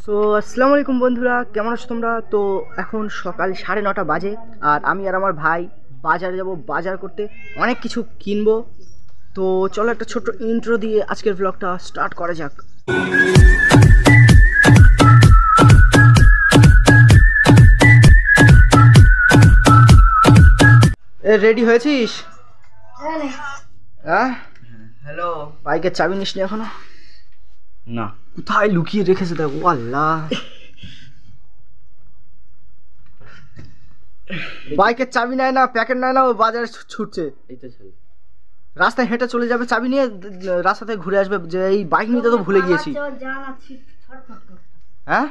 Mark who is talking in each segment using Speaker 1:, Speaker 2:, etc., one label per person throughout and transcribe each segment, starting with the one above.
Speaker 1: So আসসালামু আলাইকুম বন্ধুরা, কেমন আছো তোমরা? তো এখন সকাল 9:30 বাজে আর আমি আর আমার ভাই বাজারে যাব, বাজার করতে অনেক কিছু কিনবো। তো চলো একটা ছোট্ট ইন্ট্রো দিয়ে আজকের ব্লগটা স্টার্ট করা যাক। রেডি হয়েছিস? হ্যাঁ,
Speaker 2: হ্যালো।
Speaker 1: বাইকের চাবি নিসনি এখনো?
Speaker 2: না,
Speaker 1: কোথায় লুকিয়ে রেখেছে দেখো। আল্লাহ, বাইকের চাবি নেয় না, প্যাকেট নেয় না, ও বাজারে ছুটছে।
Speaker 2: এই তো চাবি।
Speaker 1: রাস্তায় হেঁটে চলে যাবে, চাবি নিয়ে রাস্তা থেকে ঘুরে আসবে যে এই বাইক নিতে তো ভুলে গিয়েছি। হ্যাঁ,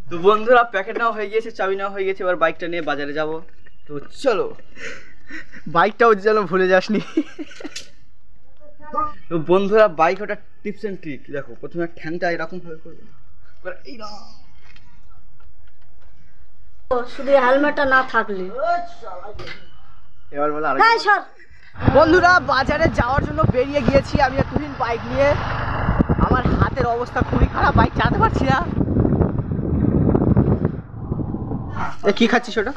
Speaker 2: তো বন্ধুরা প্যাকেট নেওয়া হয়ে গিয়েছে, চাবি নেওয়া হয়ে গেছে, এবার বাইকটা নিয়ে বাজারে যাব। তো চলো।
Speaker 1: বাইকটাও যেন ভুলে যাসনি।
Speaker 2: তো বন্ধুরা বাইক ওটা টিপস এন্ড ট্রিক দেখো। প্রথমে ঠ্যাংটা এরকম ভাবে করবে, এই না
Speaker 3: শুধু হেলমেটটা না থাকলে।
Speaker 2: এবার বলে আর
Speaker 1: বন্ধুরা বাজারে যাওয়ার জন্য বেরিয়ে গিয়েছি আমি আর তুহিন বাইক নিয়ে। আমার হাতের অবস্থা খুবই খারাপ, বাইক চালাতে পারছি না। কি খাচ্ছিস ওটা?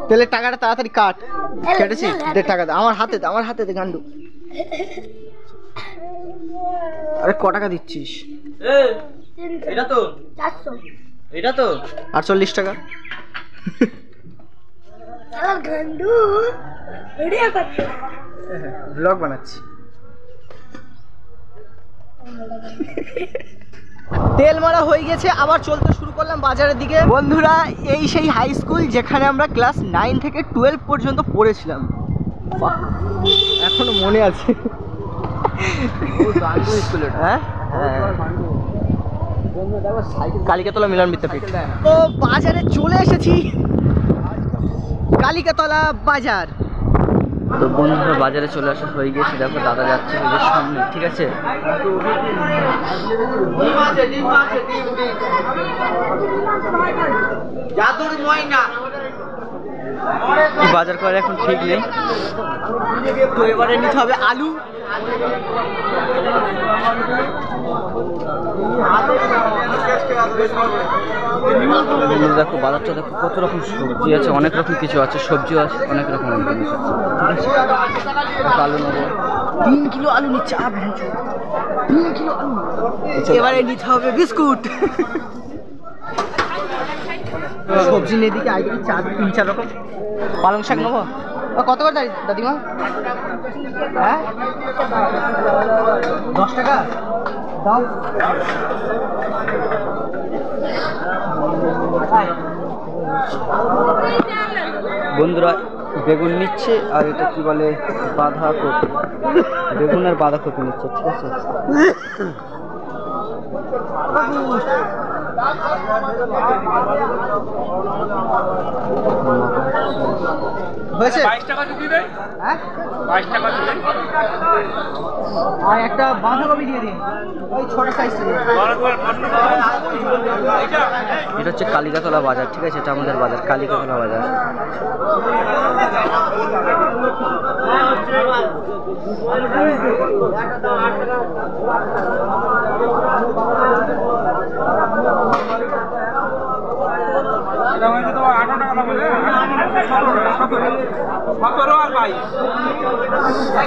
Speaker 1: তেলের টাকাটা তাড়াতাড়ি কাট। কেটেছি, টাকা দে আমার হাতে, আমার হাতে দে গান্ডু। আরে ক টাকা দিচ্ছিস?
Speaker 2: এটা তো
Speaker 3: 400।
Speaker 2: এটা তো
Speaker 1: 48 টাকা। ব্লগ বানাচ্ছি। তেল মারা হয়ে গেছে, আবার চলতে শুরু করলাম বাজারের দিকে। বন্ধুরা এই সেই হাই স্কুল যেখানে আমরা ক্লাস 9 থেকে 12 পর্যন্ত পড়েছিলাম, এখনো মনে আছে। হ্যাঁ, কালিকাতলা মিলন বিদ্যাপীঠ। তো বাজারে চলে এসেছি, কালিকাতলা বাজার।
Speaker 2: তো বন্ধুরা বাজারে চলে আসা হয়ে গেছে, দেখো দাদা যাচ্ছে ওদের সামনে, ঠিক আছে? বাজার করে এখন ঠিক নেই।
Speaker 1: তো এবারে নিতে হবে আলু।
Speaker 2: দেখো বাজারটা দেখো, কত রকম সবজি আছে, অনেক রকম কিছু আছে, সবজিও আছে, অনেক রকম জিনিস আছে, ঠিক আছে? আলু নেবো,
Speaker 1: 3 কিলো আলু নিচ্ছে। 3 কিলো আলু। এবারে নিতে হবে বিস্কুট। সবজি নিয়ে দিকে আগে 3-4 রকম। পালং শাক নেবো। কত করে দাদিমা? হ্যাঁ, 10 টাকা দাও।
Speaker 2: বন্ধুরা বেগুন নিচ্ছে, আর এটা কি বলে বাঁধাকপি, বেগুন আর বাঁধাকপি নিচ্ছে, ঠিক আছে?
Speaker 1: হয়েছে
Speaker 4: 22 টাকা দিবে।
Speaker 1: হ্যাঁ,
Speaker 4: 22 টাকা দিবে।
Speaker 1: আর একটা বাঁধাকপি দিয়ে দিন, ওই ছোট সাইজ।
Speaker 2: এটা হচ্ছে কালিকাতলা বাজার, ঠিক আছে? এটা আমাদের বাজার, কালিকাতলা বাজার।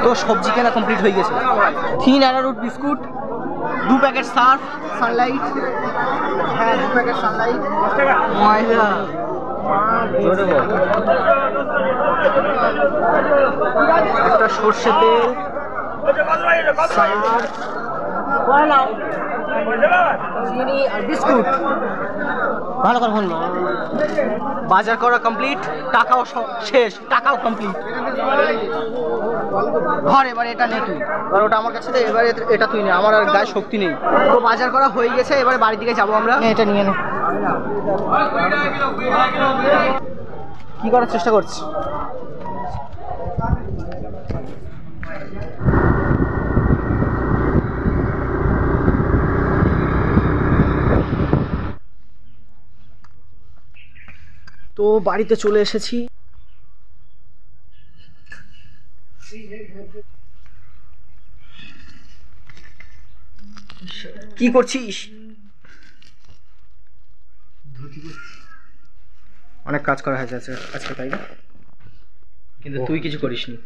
Speaker 1: তো সবজি কেনা কমপ্লিট হয়ে গেছে। 3 arrowroot biscuit, 2 packet Surf Sunlight. হ্যাঁ, 2 প্যাকেট সানলাইট, ময়দা, একটা সর্ষে তেল, চিনি আর বিস্কুট। ভালো করে বললো। বাজার করা কমপ্লিট, টাকাও শেষ, টাকাও কমপ্লিট। ঘর এবারে এটা নে তুই, আর ওটা আমার কাছে দে। এবারে এটা তুই নে, আমার আর গায়ে শক্তি নেই। তো বাজার করা হয়ে গেছে, এবারে বাড়ির দিকে যাবো আমরা। এটা নিয়ে নে। কি করার চেষ্টা করছি? তো বাড়িতে চলে এসেছি। কি করছিস? অনেক কাজ করা হয়েছে আজকে তাই না? কিন্তু তুই কিছু করিসনি।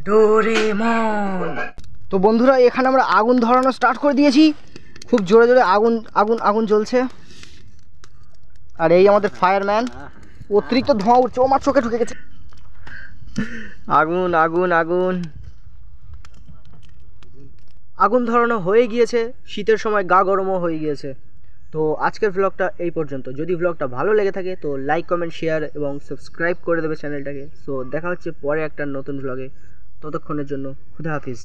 Speaker 1: ডোরেমন। তো বন্ধুরা এখানে আমরা আগুন ধরানো স্টার্ট করে দিয়েছি। খুব জোরে জোরে আগুন আগুন আগুন জ্বলছে। আর এই আমাদের ফায়ারম্যান, অতিরিক্ত ধোঁয়া উঠছে, ও আমার চোখে ঢুকে গেছে। আগুন আগুন আগুন আগুন ধরানো হয়ে গিয়েছে। শীতের সময় গা গরমও হয়ে গিয়েছে। তো আজকের ব্লগটা এই পর্যন্ত। যদি ব্লগটা ভালো লেগে থাকে তো লাইক কমেন্ট শেয়ার এবং সাবস্ক্রাইব করে দেবে চ্যানেলটাকে। সো দেখা হচ্ছে পরে একটা নতুন ব্লগে। ততক্ষণের জন্য খুদা হাফিজ।